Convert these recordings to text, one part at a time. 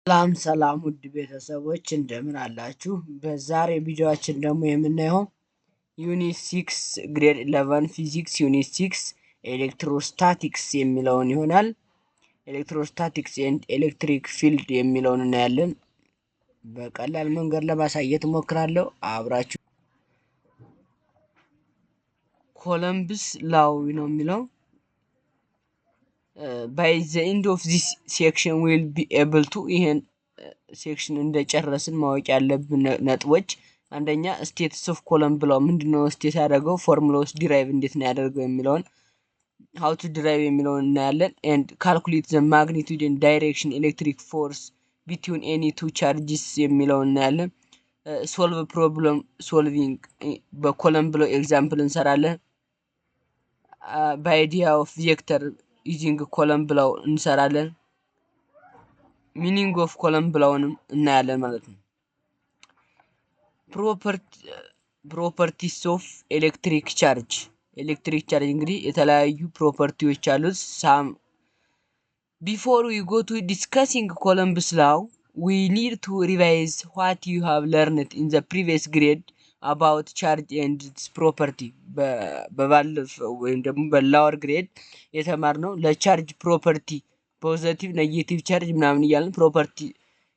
ሰላም ውድ ቤተሰቦች እንደምን አላችሁ? በዛሬ ቪዲዮአችን ደግሞ የምናየው ዩኒት 6 ግሬድ 11 ፊዚክስ ዩኒት 6 ኤሌክትሮስታቲክስ የሚለውን ይሆናል። ኤሌክትሮስታቲክስ ኤንድ ኤሌክትሪክ ፊልድ የሚለውን እናያለን። በቀላል መንገድ ለማሳየት እሞክራለሁ። አብራችሁ ኮሎምበስ ላው ነው የሚለው by the end of this section will be able to ይሄን ሴክሽን እንደጨረስን ማወቅ ያለብን ነጥቦች አንደኛ ስቴትስ ኦፍ ኮሎምብ ብለው ምንድነው ስቴት ያደረገው ፎርሙላውስ ዲራይቭ እንዴት ነው ያደርገው የሚለውን how to derive የሚለውን እናያለን and calculate the magnitude and direction electric force between any two charges የሚለውን እናያለን solve problem solving በኮሎምብ ብለው ኤግዛምፕል እንሰራለን by idea of vector using ኮሎምብ ብለው እንሰራለን meaning of ኮሎምብ ብለውንም እናያለን ማለት ነው properties of electric charge እንግዲህ የተለያዩ ፕሮፐርቲዎች አሉት before we go to discussing Columbus law we need to revise what you have learned in the previous grade about charge and its property በባለፈው ወይም ደግሞ በላወር ግሬድ የተማርነው ለቻርጅ ፕሮፐርቲ ፖዚቲቭ ኔጌቲቭ ቻርጅ ምናምን ይያልን ፕሮፐርቲ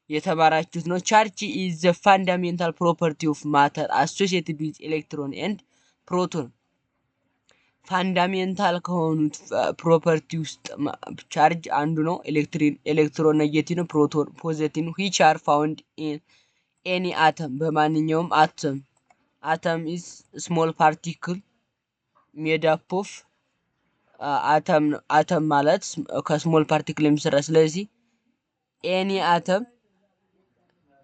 የተማራችሁት ነው ቻርጅ is the fundamental property of matter associated with electron and proton ፋንዳሜንታል ከሆኑት ፕሮፐርቲ ውስጥ ቻርጅ አንዱ ነው ኤሌክትሮን ኔጌቲቭ ነው ፕሮቶን ፖዚቲቭ which are found in any atom በማንኛውም atom is small particle made up of atom ማለት ከስሞል ፓርቲክል የሚሰራ ስለዚህ any atom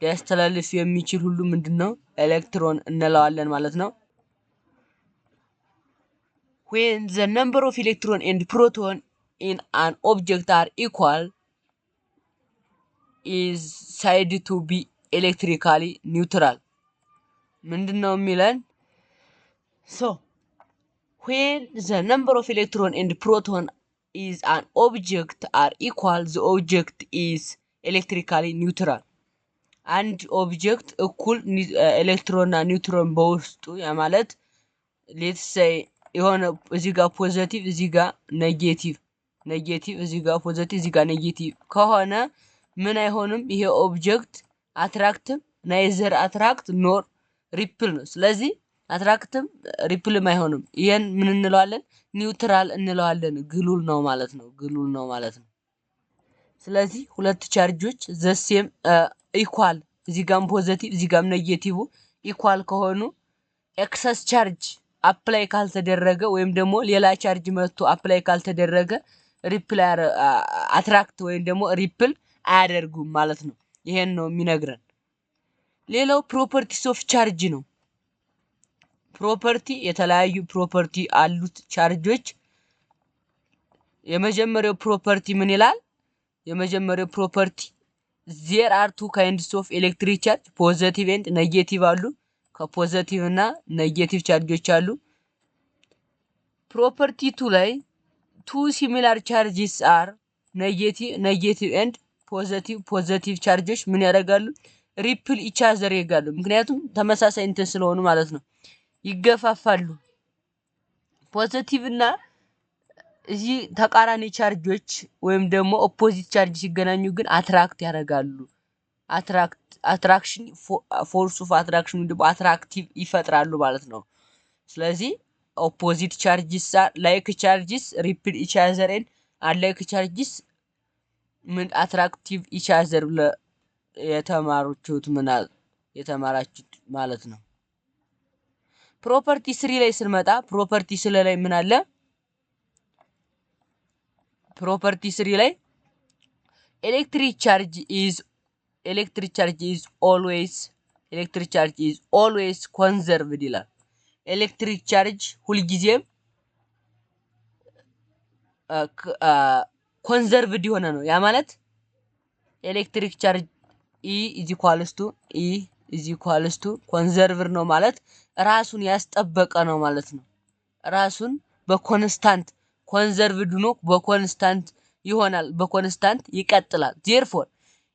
ሊያስተላልፍ የሚችል ሁሉ ምንድነው ኤሌክትሮን እንለዋለን ማለት ነው when the number of electron and proton in an object are equal is said to be electrically neutral ምንድነው የሚለን so when the number of electron and proton is an object are equal the object is electrically neutral and object እኩል ኤሌክትሮን እና ኒውትሮን በውስጡ ያ ማለት let's say የሆነ እዚህ ጋር ፖዚቲቭ እዚህ ጋር ኔጌቲቭ እዚህ ጋር ፖዚቲቭ እዚህ ጋር ኔጌቲቭ ከሆነ ምን አይሆንም ይሄ ኦብጀክት አትራክትም ናይዘር አትራክት ኖር ሪፕል ነው ስለዚህ አትራክትም ሪፕልም አይሆንም ይሄን ምን እንለዋለን ኒውትራል እንለዋለን ግሉል ነው ማለት ነው ስለዚህ ሁለት ቻርጆች ዘሴም ኢኳል እዚህ ጋርም ፖዚቲቭ እዚህ ጋርም ኔጌቲቭ ኢኳል ከሆኑ ኤክሰስ ቻርጅ አፕላይ ካልተደረገ ወይም ደግሞ ሌላ ቻርጅ መጥቶ አፕላይ ካልተደረገ ሪፕል አትራክት ወይም ደግሞ ሪፕል አያደርጉም ማለት ነው ይሄን ነው የሚነግረን ሌላው ፕሮፐርቲስ ኦፍ ቻርጅ ነው ፕሮፐርቲ የተለያዩ ፕሮፐርቲ አሉት ቻርጆች የመጀመሪያው ፕሮፐርቲ ምን ይላል የመጀመሪያው ፕሮፐርቲ there are two kinds of electric charge positive and negative አሉ ከፖዚቲቭ እና ኔጌቲቭ ቻርጆች አሉ ፕሮፐርቲ 2 ላይ two similar charges are negative and positive ቻርጆች ምን ያደርጋሉ ሪፕል ኢች አዘር ያደርጋሉ ምክንያቱም ተመሳሳይ እንትን ስለሆኑ ማለት ነው ይገፋፋሉ ፖዚቲቭ እና እዚህ ተቃራኒ ቻርጆች ወይም ደግሞ ኦፖዚት ቻርጅ ሲገናኙ ግን አትራክት ያደርጋሉ አትራክሽን ፎርስ ኦፍ አትራክሽን ደግሞ አትራክቲቭ ይፈጥራሉ ማለት ነው ስለዚህ ኦፖዚት ቻርጅስ ላይክ ቻርጅስ ሪፕል ኢች አዘር ኤንድ አንላይክ ቻርጅስ ምን አትራክቲቭ ኢች አዘር የተማራችሁት ማለት ነው ፕሮፐርቲ 3 ላይ ስንመጣ ፕሮፐርቲ 3 ላይ ምን አለ ፕሮፐርቲ 3 ላይ electric charge is always conserved ይላል ኤሌክትሪክ ቻርጅ ሁልጊዜም ኮንዘርቭድ የሆነ ነው ያ ማለት ኤሌክትሪክ ቻርጅ E is equals to conserved ነው ማለት ራሱን ያስጠበቀ ነው ማለት ነው ራሱን በኮንስታንት ኮንዘርቭድ ነው በኮንስታንት ይሆናል በኮንስታንት ይቀጥላል therefore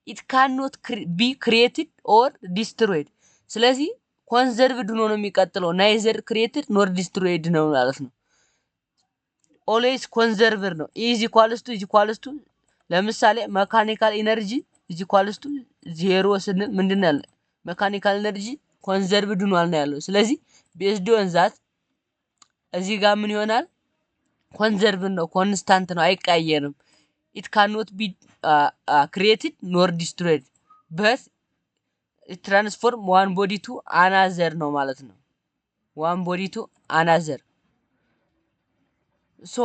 it cannot be created or destroyed ስለዚህ conserved ሆኖ ነው የሚቀጥለው neither created nor destroyed ነው ማለት ነው always conserved ነው is equals to ለምሳሌ mechanical energy is equals to 0 ስንል ምንድነው ያለው mechanical energy conserved ሆኗል ነው ያለው ስለዚህ based on that እዚህ ጋር ምን ይሆናል conserved ነው constant ነው አይቀየርም it cannot be created nor destroyed but it transform one body to another ነው ማለት ነው one body to another so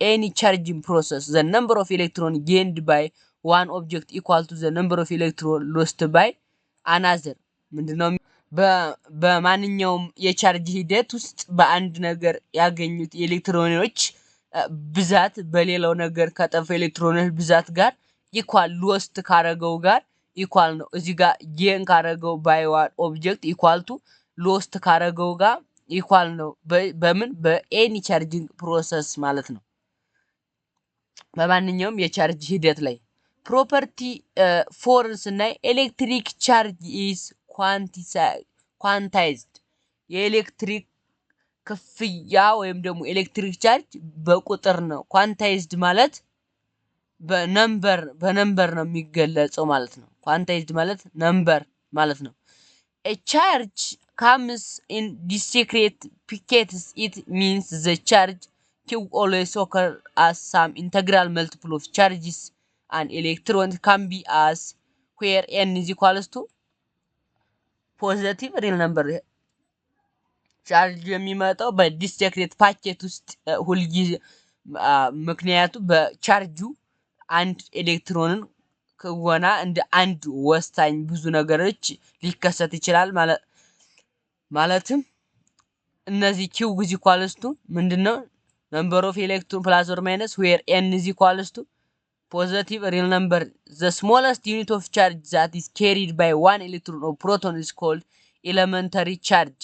any charging process the number of electron gained by one object equal to the number of electron lost by another ምንድነው በማንኛውም የቻርጅ ሂደት ውስጥ በአንድ ነገር ያገኙት ኤሌክትሮኖች ብዛት በሌላው ነገር ከጠፋ ኤሌክትሮኖች ብዛት ጋር ኢኳል ሎስት ካረገው ጋር ኢኳል ነው እዚህ ጋር ጌን ካረገው ባይ ዋን ኦብጀክት ኢኳል ቱ ሎስት ካረገው ጋር ኢኳል ነው በምን በኤኒ ቻርጂንግ ፕሮሰስ ማለት ነው በማንኛውም የቻርጅ ሂደት ላይ ፕሮፐርቲ 4 ስናይ ኤሌክትሪክ ቻርጅ ኢዝ quantized የኤሌክትሪክ ክፍያ ወይም ደግሞ ኤሌክትሪክ ቻርጅ በቁጥር ነው quantized ማለት በነምበር ነው የሚገለጸው ማለት ነው quantized ማለት ነምበር ማለት ነው a charge comes in discrete packets it means the charge Q always occur as some integral multiple of charges an electron can be as where n is equals to positive real number ቻርጅ የሚመጣው በዲስክሬት ፓኬት ውስጥ ሁልጊዜ ምክንያቱ በቻርጁ አንድ ኤሌክትሮንን ከሆነ እንደ አንድ ወሳኝ ብዙ ነገሮች ሊከሰት ይችላል ማለትም እነዚህ q is equals to ምንድነው number of electron plus or minus where n is equals to positive real number the smallest unit of charge that is carried by one electron or proton is called elementary charge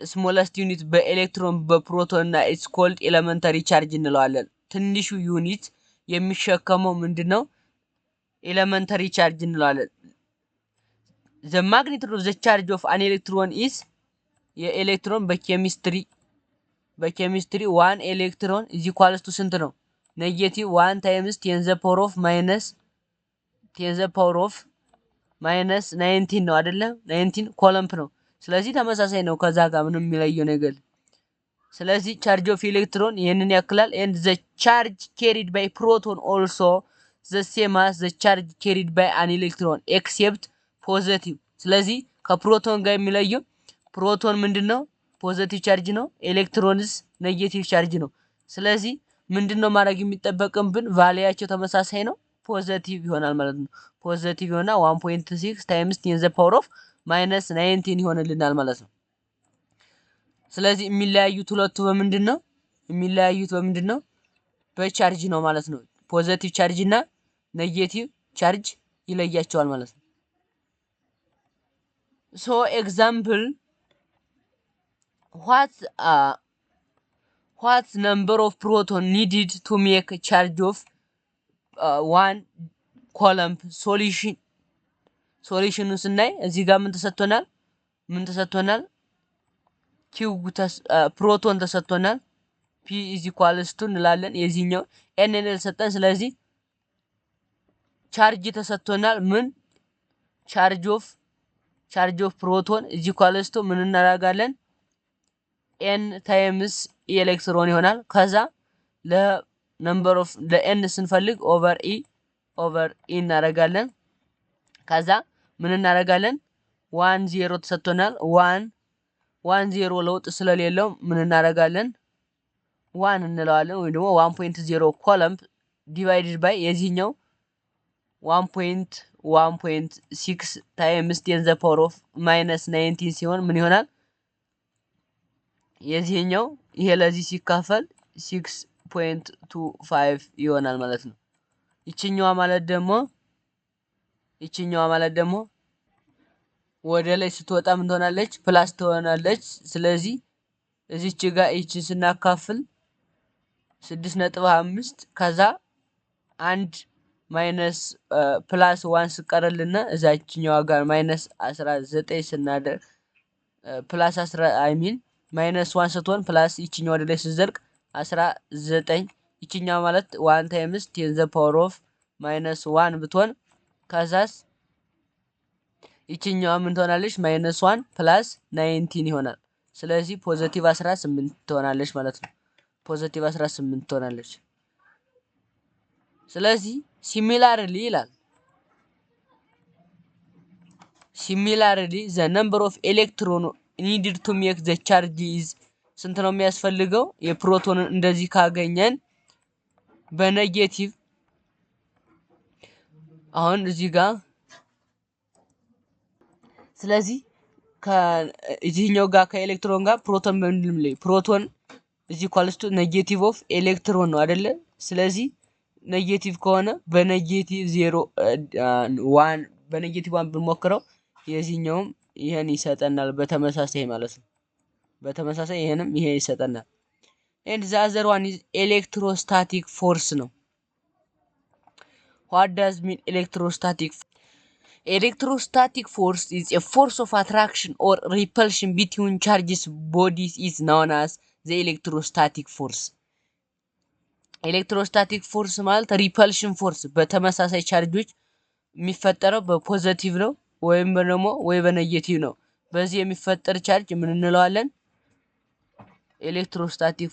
smallest unit በኤሌክትሮን በፕሮቶን እና it's called elementary charge እንለዋለን ትንሹ ዩኒት የሚሸከመው ምንድነው elementary charge እንለዋለን the magnitude of the charge of an electron is የኤሌክትሮን በኬሚስትሪ 1 ኤሌክትሮን is equals to ስንት ነው negative 1 times 10 the power of minus 19 ነው አይደለ 19 ኮለምፕ ነው ስለዚህ ተመሳሳይ ነው ከዛ ጋር ምንም የሚለየው ነገር ስለዚህ charge of electron ይሄንን ያክላል and the charge carried by proton also the same as the charge carried by an electron except positive ስለዚህ ከፕሮቶን ጋር የሚለየው ፕሮቶን ምንድነው ፖዚቲቭ ቻርጅ ነው ኤሌክትሮንስ ኔጌቲቭ ቻርጅ ነው ስለዚህ ምንድነው ማድረግ የሚጠበቅብን ቫልያቸው ተመሳሳይ ነው ፖዚቲቭ ይሆናል ማለት ነው ፖዚቲቭ ይሆና 1.6 times 10 the power of minus 19 ይሆንልናል ማለት ነው ስለዚህ የሚለያዩት ሁለቱ በምንድነው በቻርጅ ነው ማለት ነው ፖዚቲቭ ቻርጅ እና ኔጌቲቭ ቻርጅ ይለያቸዋል ማለት ነው so example what number of proton needed to make a charge of 1 coulomb solution ስናይ እዚህ ጋር ምን ተሰጥቶናል q ፕሮቶን ተሰጥቶናል p is equals to እንላለን የዚህኛው n ተሰጠን ስለዚህ ቻርጅ ተሰጥቶናል ምን ቻርጅ ኦፍ ፕሮቶን is equals to ምን እናደርጋለን n times ኤሌክትሮን ይሆናል ከዛ ለነምበር ኦፍ ለn ስንፈልግ ኦቨር e እናደርጋለን ከዛ ምን እናደርጋለን 1 0 ተሰጥቶናል 1 0 ለውጥ ስለሌለው ምን እናደርጋለን 1 እንለዋለን ወይ ደግሞ 1.0 ኮለምብ ዲቫይድድ ባይ የዚህኛው 1.6 times 10 the power of minus 19 ሲሆን ምን ይሆናል የዚህኛው ይሄ ለዚህ ሲካፈል 6.25 ይሆናል ማለት ነው ይችኛዋ ማለት ደግሞ ወደ ላይ ስትወጣ ምን ትሆናለች ፕላስ ትሆናለች ስለዚህ እዚች ጋር እቺ ስናካፍል 6.5 ከዛ 1 ማይነስ ፕላስ 1 ስቀርልና እዛችኛው ጋር ማይነስ 19 ስናደርግ ፕላስ 10 አይ ሚን ማይነስ 1 ስትሆን ፕላስ ይችኛው ወደ ላይ ሲዘልቅ 19 ይችኛው ማለት 1 ታይምስ 10 ዘ ፓወር ኦፍ ማይነስ 1 ብትሆን ከዛስ ይችኛው ምን ትሆናለች ማይነስ 1 ፕላስ 19 ይሆናል። ስለዚህ ፖዚቲቭ 18 ትሆናለች ማለት ነው። ፖዚቲቭ 18 ትሆናለች። ስለዚህ ሲሚላርሊ ይላል ሲሚላርሊ the number of electron needed to make the charge is ስንት ነው የሚያስፈልገው የፕሮቶንን እንደዚህ ካገኘን በኔጌቲቭ አሁን እዚህ ጋር ስለዚህ ከዚህኛው ጋር ከኤሌክትሮን ጋር ፕሮቶን በምንድን ላይ ፕሮቶን እዚህ ኳልስቱ ኔጌቲቭ ኦፍ ኤሌክትሮን ነው አይደለ? ስለዚህ ኔጌቲቭ ከሆነ በኔጌቲቭ 0 1 በኔጌቲቭ 1 ብንሞክረው የዚህኛውም ይሄን ይሰጠናል በተመሳሳይ ማለት ነው። በተመሳሳይ ይሄንም ይሄ ይሰጠናል። and the other one is electrostatic force ነው። what does mean electrostatic? Electrostatic force is a force of attraction or repulsion between charges bodies is known as the electrostatic force. electrostatic force ማለት repulsion force በተመሳሳይ ቻርጆች የሚፈጠረው በፖዚቲቭ ነው ወይም ደግሞ ወይ በኔጌቲቭ ነው። በዚህ የሚፈጠር ቻርጅ ምን እንለዋለን? ኤሌክትሮስታቲክ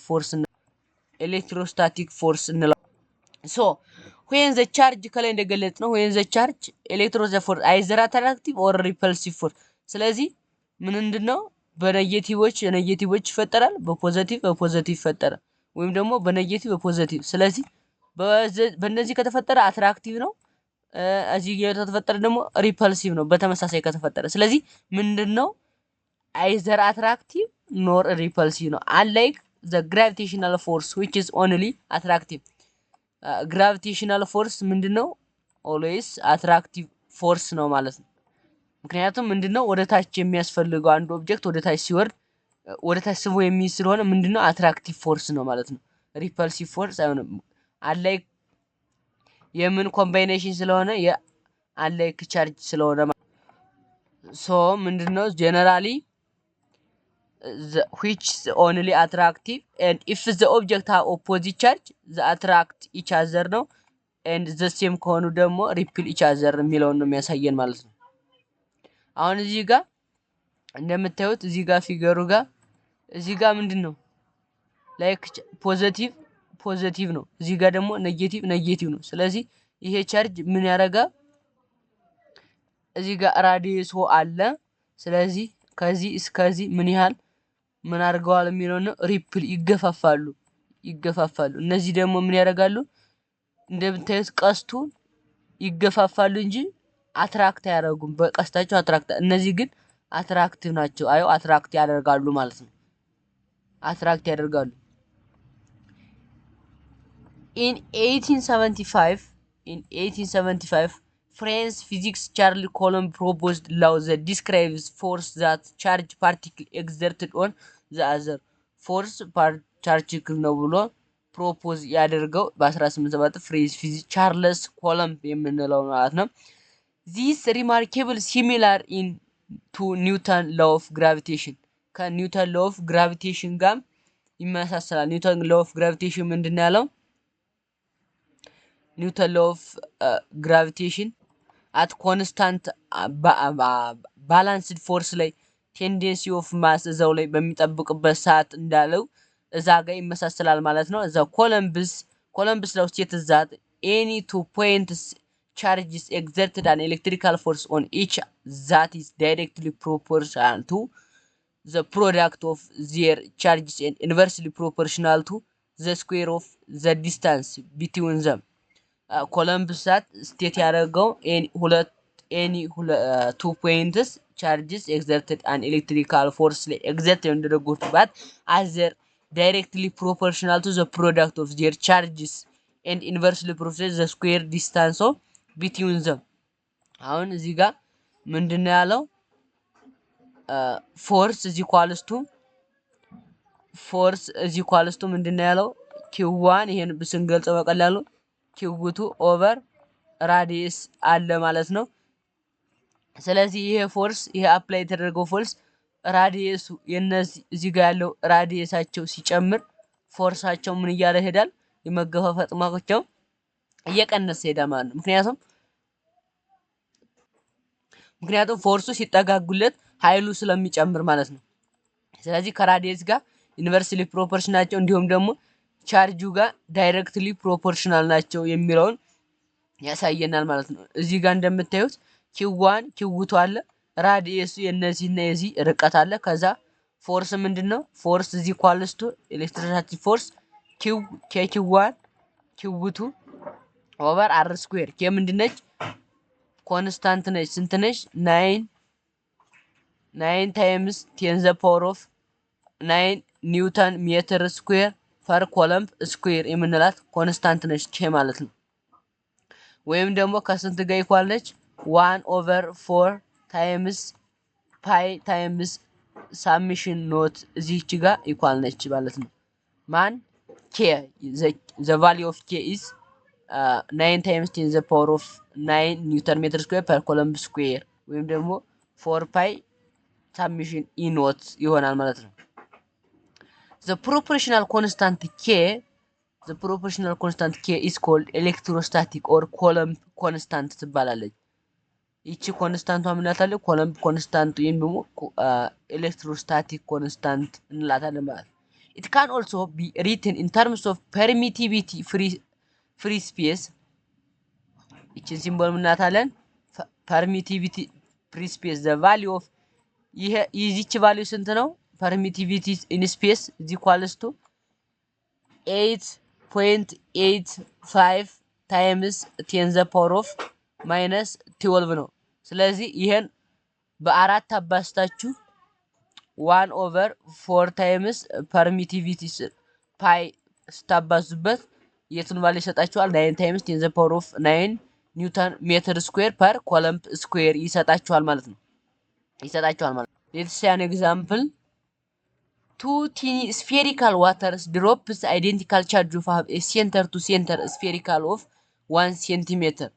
ፎርስ እንለዋለን። ሶ when the charge ከላይ እንደገለጽ ነው when the charge electrostatic force either attractive or repulsive force ስለዚህ ምንድነው በኔጌቲቮች ይፈጠራል በፖዚቲቭ ይፈጠራል ወይም ደግሞ በኔጌቲቭ በፖዚቲቭ ስለዚህ በእነዚህ ከተፈጠረ አትራክቲቭ ነው እዚህ ከተፈጠረ ደግሞ ሪፐልሲቭ ነው በተመሳሳይ ከተፈጠረ ስለዚህ ምንድነው either attractive nor repulsive ነው unlike the gravitational force which is only attractive gravitational force ምንድነው always attractive force ነው ማለት ነው ምክንያቱም ምንድነው ወደ ታች የሚያስፈልገው አንድ ኦብጀክት ወደ ታች ሲወርድ ወደ ታች ስቦ የሚይዝ ስለሆነ ምንድነው attractive force ነው ማለት ነው repulsive force አይሆንም unlike የምን ኮምባይኔሽን ስለሆነ የunlike ቻርጅ ስለሆነ ሶ ምንድነው generally which is only attractive and if the object have opposite charge the attract each other ነው and the same ከሆኑ ደግሞ repel each other የሚለውን ነው የሚያሳየን ማለት ነው። አሁን እዚህ ጋር እንደምታዩት እዚህ ጋር ፊገሩ ጋር እዚህ ጋር ምንድነው ላይክ ፖዚቲቭ ነው እዚህ ጋር ደግሞ ኔጌቲቭ ነው ስለዚህ ይሄ ቻርጅ ምን ያደርጋል እዚህ ጋር ራዲየስ አለ ስለዚህ ከዚህ እስከዚህ ምን አድርገዋል የሚለው ነው ሪፕል ይገፋፋሉ እነዚህ ደግሞ ምን ያደርጋሉ እንደምታዩት ቀስቱ ይገፋፋሉ እንጂ አትራክት አያደርጉም በቀስታቸው አትራክት እነዚህ ግን አትራክቲቭ ናቸው አትራክት ያደርጋሉ ማለት ነው አትራክት ያደርጋሉ in 1875 French physicist Charles Coulomb proposed law that describes force that charge particle exerted on the other force particle ነው ብሎ ፕሮፖዝ ያደርገው በ1877 ፍሬንች ፊዚክስ ቻርልስ ኮሎምብ የምንለው ማለት ነው this remarkable similar in to Newton law of gravitation ከኒውተን law of gravitation ጋር ይመሳሰላል ኒውተን law of gravitation ምንድነው ያለው Newton law of gravitation at constant balanced force ላይ tendency of mass እዛው ላይ በሚጠብቅበት ሰዓት እንዳለው እዛ ጋር ይመሳሰላል ማለት ነው እዛ ኮሎምበስ law states that any two points charges exerted an electrical force on each that is directly proportional to the product of their charges and inversely proportional to the square of the distance between them ኮሎምበስ ስቴት ያደረገው any two points charges exerted an electrical force exerted እንደደረጉት but as they directly proportional to the product of their charges and inversely proportional the square distance of between them አሁን እዚህ ጋር ምንድነው ያለው force is equals to ፎርስ እዚ ኳልስቱ ምንድነው ያለው q1 ይሄን ብስንገልጸው በቀላሉ q2 ኦቨር ራዲየስ አለ ማለት ነው። ስለዚህ ይሄ ፎርስ ይሄ አፕላይ የተደረገው ፎርስ ራዲየሱ የነዚህ እዚህ ጋር ያለው ራዲየሳቸው ሲጨምር ፎርሳቸው ምን እያለ ይሄዳል የመገፋፈጥ ማቆቸው እየቀነሰ ይሄዳል ማለት ነው። ምክንያቱም ፎርሱ ሲጠጋጉለት ኃይሉ ስለሚጨምር ማለት ነው። ስለዚህ ከራዲየስ ጋር ኢንቨርስሊ ፕሮፖርሽናል ናቸው እንዲሁም ደግሞ ቻርጁ ጋር ዳይሬክትሊ ፕሮፖርሽናል ናቸው የሚለውን ያሳየናል ማለት ነው። እዚህ ጋር እንደምታዩት q1 q2 አለ ራዲየሱ የነዚህና የዚህ ርቀት አለ። ከዛ ፎርስ ምንድነው ፎርስ እዚ ኳልስቱ ኤሌክትሮስታቲክ ፎርስ q1 q2 ኦቨር r ስኩዌር k ምንድነች ኮንስታንት ነች ስንት ነች 9 ታይምስ 10 ዘ ፓወር ኦፍ 9 ኒውተን ሜትር ስኩዌር ፐር ኮለምብ ስኩዌር የምንላት ኮንስታንት ነች k ማለት ነው። ወይም ደግሞ ከስንት ጋር ኢኳል ነች 1/4 ታይምስ ፓይ ታይምስ ሳሚሽን ኖት እዚህች ጋር ኢኳል ነች ማለት ነው። ማን k the value of k is 9 times 10 the power of 9 ኒውተን ሜትር ስኩዌር ፐር ኮለምብ ስኩዌር ወይም ደግሞ 4 ፓይ ሳሚሽን e ኖት ይሆናል ማለት ነው። the proportional constant k is called electrostatic or coulomb constant ትባላለች። ይቺ ኮንስታንቷ ምን እናታለን ኮለምብ ኮንስታንት ወይም ደግሞ ኤሌክትሮስታቲክ ኮንስታንት እንላታለን ማለት ነው። it can also be written in terms of permittivity free space ይቺን ሲምቦል ምን እናታለን permittivity free space the value of ይዚች ቫልዩ ስንት ነው permittivity in space is equals to 8.85 times 10 the power of minus 12 ነው። ስለዚህ ይሄን በአራት አባስታችሁ 1/4 times permittivity ፓይ ስታባዙበት የቱን ቫልዩ ይሰጣችኋል 9 times 10 the power of 9 ኒውተን ሜትር ስኩዌር ፐር ኮለምብ ስኩዌር ይሰጣችኋል ማለት ነው። Let's say an example. Two tiny spherical waters drops identical charge of a center to center spherical of 1 centimeter.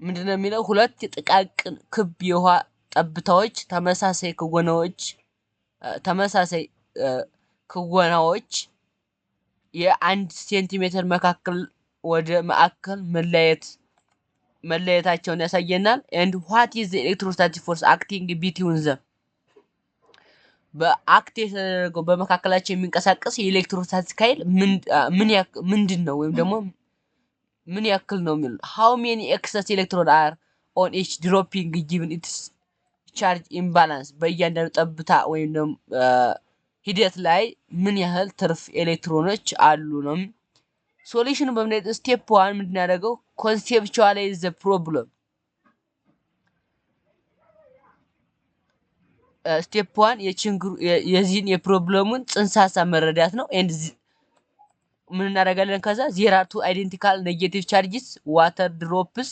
ምንድነው የሚለው ሁለት ጥቃቅን ክብ የውሃ ጠብታዎች ተመሳሳይ ክወናዎች የ1 ሴንቲሜትር መካከል ወደ ማዕከል መለየታቸውን ያሳየናል። and what is the electrostatic force acting between them በአክቴተደረገው በመካከላቸው የሚንቀሳቀስ የኤሌክትሮስታቲክ ኃይል ምንድነው ወይም ደግሞ ምን ያክል ነው የሚለው how many excess electrons are on each dropping given its charge imbalance በእያንዳንዱ ጠብታ ወይም ደግሞ ሂደት ላይ ምን ያህል ትርፍ ኤሌክትሮኖች አሉ ነው። ሶሉሽኑ በምን ስቴፕ 1 ምንድነው ያደረገው conceptualize the problem ስቴፕ 1 የዚህን የፕሮብሌሙን ጽንሰ ሐሳብ መረዳት ነው። and ምን እናደርጋለን ከዛ there are two identical negative charges water drops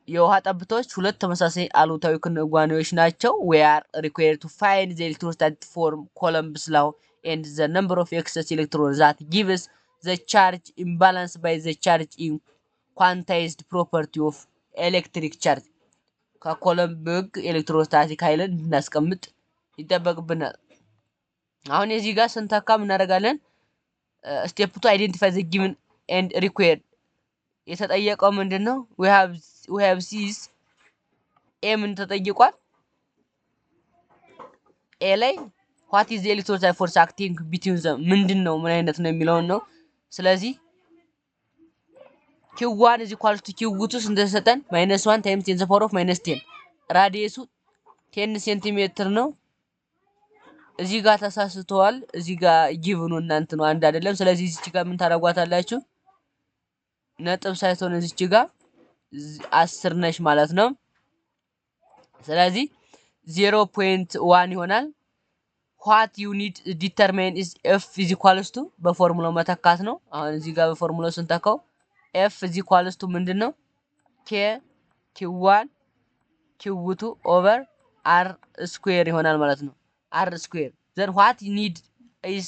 የውሃ ጠብታዎች ሁለት ተመሳሳይ አሉታዊ ክንዋኔዎች ናቸው። we are required to find the electrostatic form Coulomb's law and the number of excess electrons that gives the charge imbalance by the charge in quantized property of electric charge ከኮሎምብ ኤሌክትሮስታቲክ ኃይልን እንድናስቀምጥ ይጠበቅብናል። አሁን እዚህ ጋር ስንተካ ምን እናደርጋለን ስቴፕ 2 identify the given and required የተጠየቀው ምንድነው we have this ምን ተጠይቋል a ላይ what is the electrostatic force acting between them ምንድነው ምን አይነት ነው የሚለው ነው። ስለዚህ q1 is equal to q2 እንደሰጠን -1 times 10 the power of -10 ራዲየሱ 10 ሴንቲሜትር ነው። እዚህ ጋር ተሳስተዋል። እዚህ ጋር ጊቭኑ እናንተ ነው አንድ አይደለም። ስለዚህ እዚህ ጋር ምን ታረጋታላችሁ ነጥብ ሳይሆን እዚህ ጋር 10 ነሽ ማለት ነው። ስለዚህ 0.1 ይሆናል። what you need determine is f is equals to በፎርሙላው መተካት ነው። አሁን እዚህ ጋር በፎርሙላው ስንተካው f is equals to ምንድነው k q1 q2 over r square ይሆናል ማለት ነው። r square then what you need is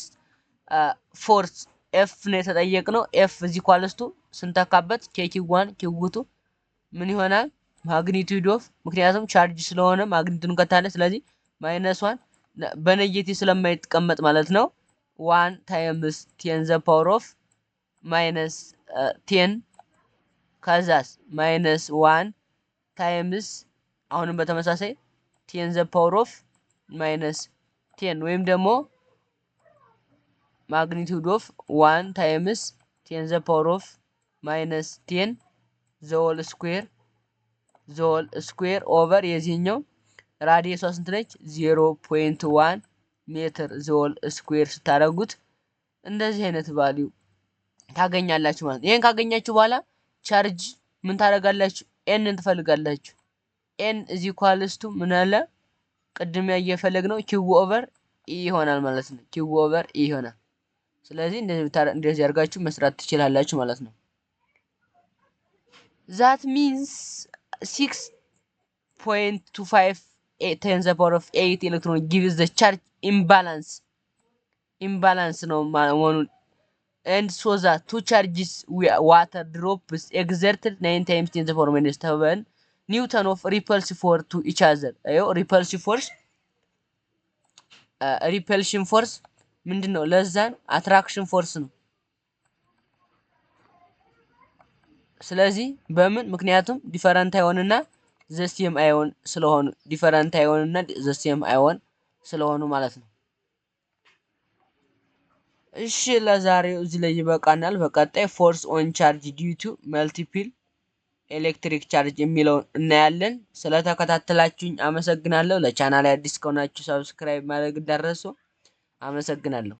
force F ነው የተጠየቅነው F is equals to ስንተካበት Q1 Q2 ምን ይሆናል ማግኒቲዩድ ኦፍ ምክንያቱም ቻርጅ ስለሆነ ማግኒቲዩድን ከታለ ስለዚህ -1 በኔጌቲቭ ስለማይተቀመጥ ማለት ነው 1 times 10 the power of -10 ከዛስ -1 times አሁንም በተመሳሳይ 10 the power of -10 ወይም ደግሞ magnitude of 1 times 10 the power of -10 the whole square over የዚህኛው ራዲየሷ ስንት ነች 0.1 ሜትር the whole square ስታረጉት እንደዚህ አይነት ቫልዩ ታገኛላችሁ ማለት ነው። ይሄን ካገኛችሁ በኋላ ቻርጅ ምን ታረጋላችሁ n ትፈልጋላችሁ n is equals to ምን አለ ቅድም ያየፈለግነው q over e ይሆናል ማለት ነው q over e ይሆናል። ስለዚህ እንደዚህ አድርጋችሁ መስራት ትችላላችሁ ማለት ነው። that means 6.25 10 the power of 8 electron gives the charge imbalance ነው መሆኑን and so that two charges water drops exerted 9 times 10 the power -7 Newton of repulsive force to each other repulsion force ምንድነው ለዛን አትራክሽን ፎርስ ነው። ስለዚህ በምን ምክንያቱም ዲፈረንት አይሆንና ዘሴም አይሆን ስለሆኑ ዲፈረንት አይሆንና ዘሴም አይሆን ስለሆኑ ማለት ነው። እሺ ለዛሬው እዚህ ላይ ይበቃናል። በቀጣይ ፎርስ ኦን ቻርጅ ዲዩ ቱ መልቲፕል ኤሌክትሪክ ቻርጅ የሚለውን እናያለን። ስለተከታተላችሁኝ አመሰግናለሁ። ለቻናሌ አዲስ ከሆናችሁ ሰብስክራይብ ማድረግ እንዳትረሱ። አመሰግናለሁ።